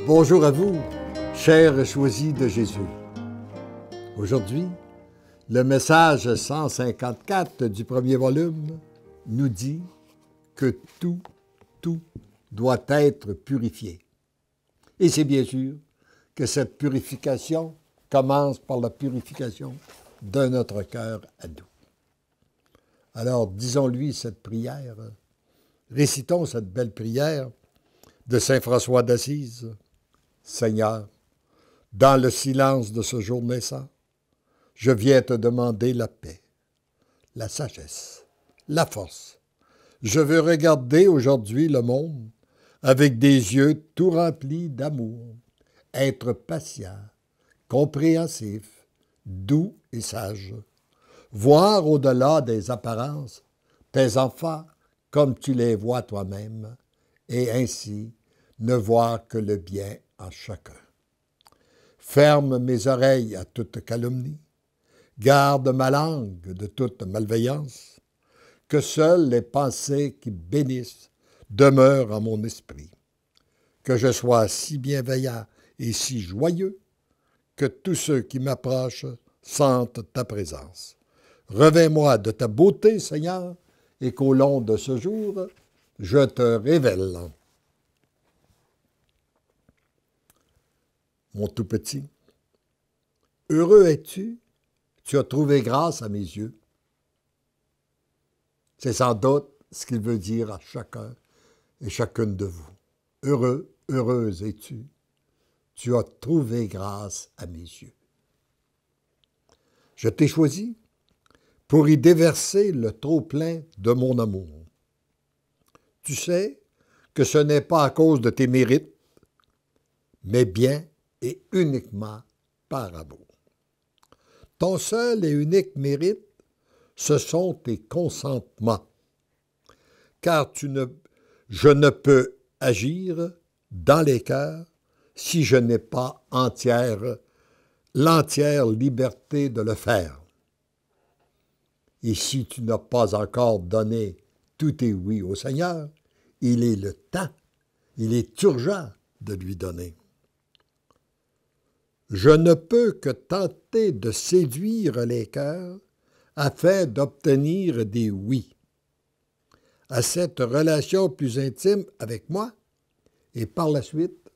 Bonjour à vous, chers choisis de Jésus. Aujourd'hui, le message 154 du premier volume nous dit que tout doit être purifié. Et c'est bien sûr que cette purification commence par la purification de notre cœur à nous. Alors, disons-lui cette prière, récitons cette belle prière de saint François d'Assise. Seigneur, dans le silence de ce jour naissant, je viens te demander la paix, la sagesse, la force. Je veux regarder aujourd'hui le monde avec des yeux tout remplis d'amour, être patient, compréhensif, doux et sage, voir au-delà des apparences tes enfants comme tu les vois toi-même, et ainsi ne voir que le bien en chacun. Ferme mes oreilles à toute calomnie, garde ma langue de toute malveillance, que seules les pensées qui bénissent demeurent en mon esprit, que je sois si bienveillant et si joyeux que tous ceux qui m'approchent sentent ta présence. Revins-moi de ta beauté, Seigneur, et qu'au long de ce jour, je te révèle. Mon tout petit, heureux es-tu, tu as trouvé grâce à mes yeux. C'est sans doute ce qu'il veut dire à chacun et chacune de vous. Heureux, heureuse es-tu, tu as trouvé grâce à mes yeux. Je t'ai choisi pour y déverser le trop-plein de mon amour. Tu sais que ce n'est pas à cause de tes mérites, mais bien et uniquement par amour. Ton seul et unique mérite, ce sont tes consentements, car je ne peux agir dans les cœurs si je n'ai pas l'entière liberté de le faire. Et si tu n'as pas encore donné tous tes oui au Seigneur, il est le temps, il est urgent de lui donner. Je ne peux que tenter de séduire les cœurs afin d'obtenir des oui. À cette relation plus intime avec moi et par la suite,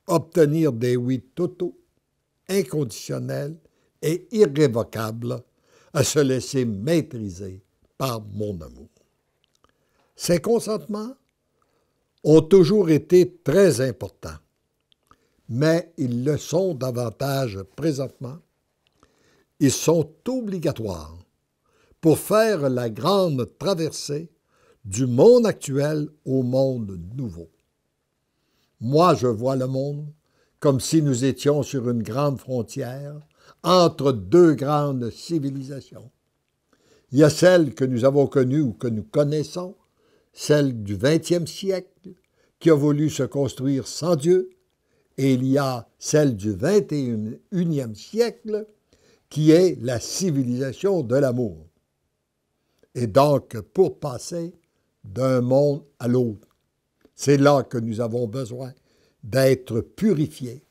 obtenir des oui totaux, inconditionnels et irrévocables à se laisser maîtriser par mon amour. Ces consentements ont toujours été très importants, mais ils le sont davantage présentement. Ils sont obligatoires pour faire la grande traversée du monde actuel au monde nouveau. Moi, je vois le monde comme si nous étions sur une grande frontière entre deux grandes civilisations. Il y a celle que nous avons connue ou que nous connaissons, celle du 20e siècle, qui a voulu se construire sans Dieu, et il y a celle du 21e siècle, qui est la civilisation de l'amour. Et donc, pour passer d'un monde à l'autre, c'est là que nous avons besoin d'être purifiés,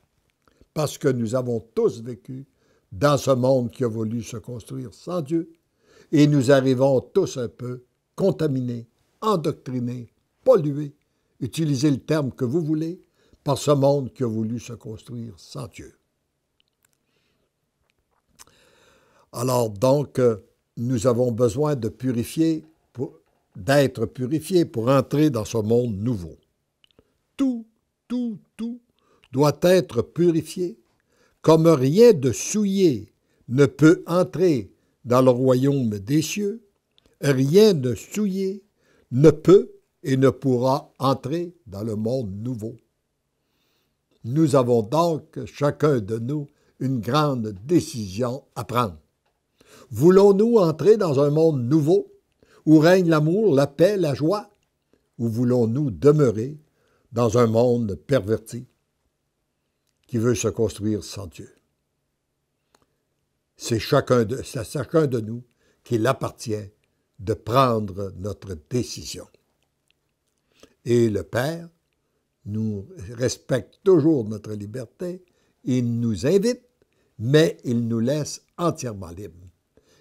parce que nous avons tous vécu dans ce monde qui a voulu se construire sans Dieu, et nous arrivons tous un peu contaminés, endoctrinés, pollués, utilisez le terme que vous voulez, par ce monde qui a voulu se construire sans Dieu. Alors donc, nous avons besoin de d'être purifiés pour entrer dans ce monde nouveau. Tout doit être purifié, comme rien de souillé ne peut entrer dans le royaume des cieux, rien de souillé ne peut et ne pourra entrer dans le monde nouveau. Nous avons donc, chacun de nous, une grande décision à prendre. Voulons-nous entrer dans un monde nouveau où règne l'amour, la paix, la joie, ou voulons-nous demeurer dans un monde perverti qui veut se construire sans Dieu? C'est à chacun de nous qu'il appartient de prendre notre décision. Et le Père nous respecte toujours notre liberté, il nous invite, mais il nous laisse entièrement libres.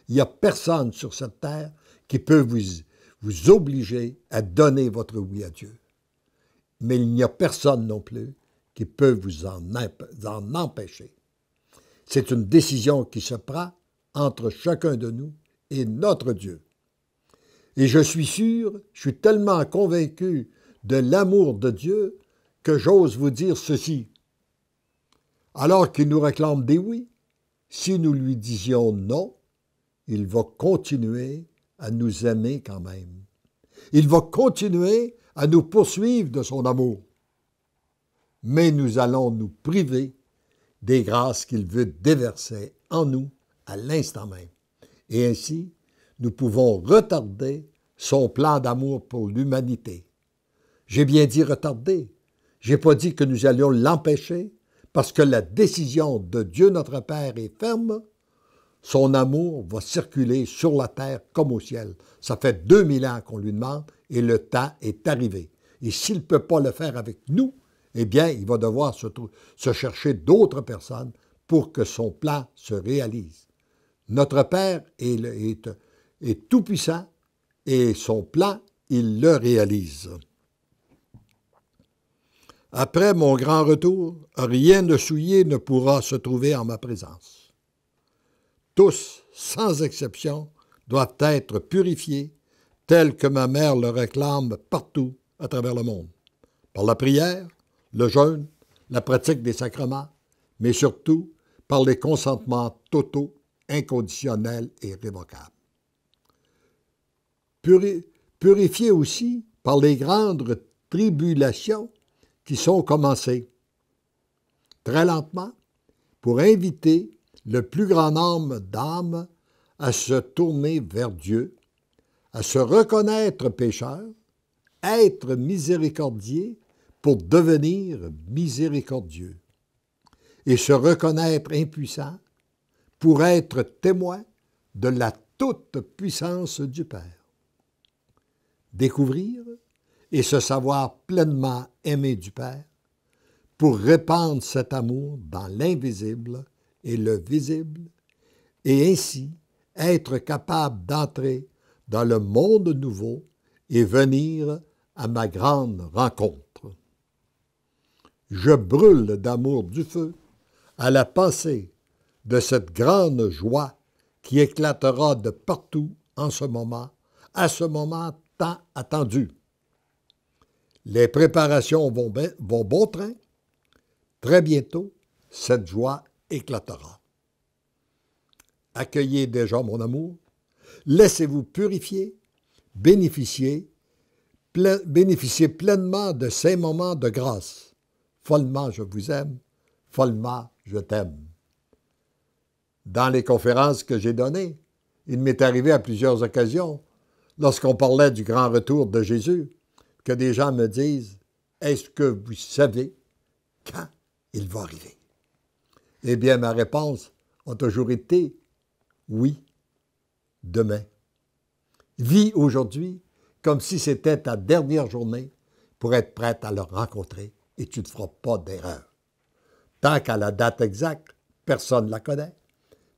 Il n'y a personne sur cette terre qui peut vous obliger à donner votre oui à Dieu. Mais il n'y a personne non plus qui peut vous en empêcher. C'est une décision qui se prend entre chacun de nous et notre Dieu. Et je suis tellement convaincu de l'amour de Dieu que j'ose vous dire ceci. Alors qu'il nous réclame des oui, si nous lui disions non, il va continuer à nous aimer quand même. Il va continuer à nous poursuivre de son amour. Mais nous allons nous priver des grâces qu'il veut déverser en nous à l'instant même. Et ainsi, nous pouvons retarder son plan d'amour pour l'humanité. J'ai bien dit retarder. Je n'ai pas dit que nous allions l'empêcher, parce que la décision de Dieu notre Père est ferme. Son amour va circuler sur la terre comme au ciel. Ça fait 2000 ans qu'on lui demande et le temps est arrivé. Et s'il ne peut pas le faire avec nous, eh bien, il va devoir se chercher d'autres personnes pour que son plan se réalise. Notre Père est tout-puissant et son plan, il le réalise. Après mon grand retour, rien de souillé ne pourra se trouver en ma présence. Tous, sans exception, doivent être purifiés, tel que ma mère le réclame partout à travers le monde, par la prière, le jeûne, la pratique des sacrements, mais surtout par les consentements totaux, inconditionnels et révocables. Purifiés aussi par les grandes tribulations qui sont commencées, très lentement, pour inviter le plus grand nombre d'âmes à se tourner vers Dieu, à se reconnaître pécheurs, être miséricordieux pour devenir miséricordieux, et se reconnaître impuissant pour être témoin de la toute-puissance du Père. Découvrir et se savoir pleinement aimé du Père pour répandre cet amour dans l'invisible et le visible, et ainsi être capable d'entrer dans le monde nouveau et venir à ma grande rencontre. Je brûle d'amour du feu à la pensée de cette grande joie qui éclatera de partout en ce moment, à ce moment tant attendu. Les préparations vont bon train. Très bientôt, cette joie éclatera. Accueillez déjà mon amour. Laissez-vous purifier, bénéficiez pleinement de ces moments de grâce. Follement, je vous aime. Follement, je t'aime. Dans les conférences que j'ai données, il m'est arrivé à plusieurs occasions, lorsqu'on parlait du grand retour de Jésus, que des gens me disent « Est-ce que vous savez quand il va arriver? » Eh bien, ma réponse a toujours été « Oui, demain. » Vis aujourd'hui comme si c'était ta dernière journée pour être prête à le rencontrer et tu ne feras pas d'erreur. Tant qu'à la date exacte, personne ne la connaît,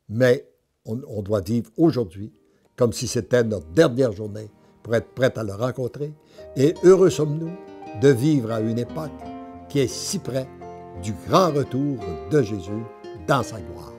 mais on doit vivre aujourd'hui comme si c'était notre dernière journée pour être prête à le rencontrer. Et heureux sommes-nous de vivre à une époque qui est si près du grand retour de Jésus dans sa gloire.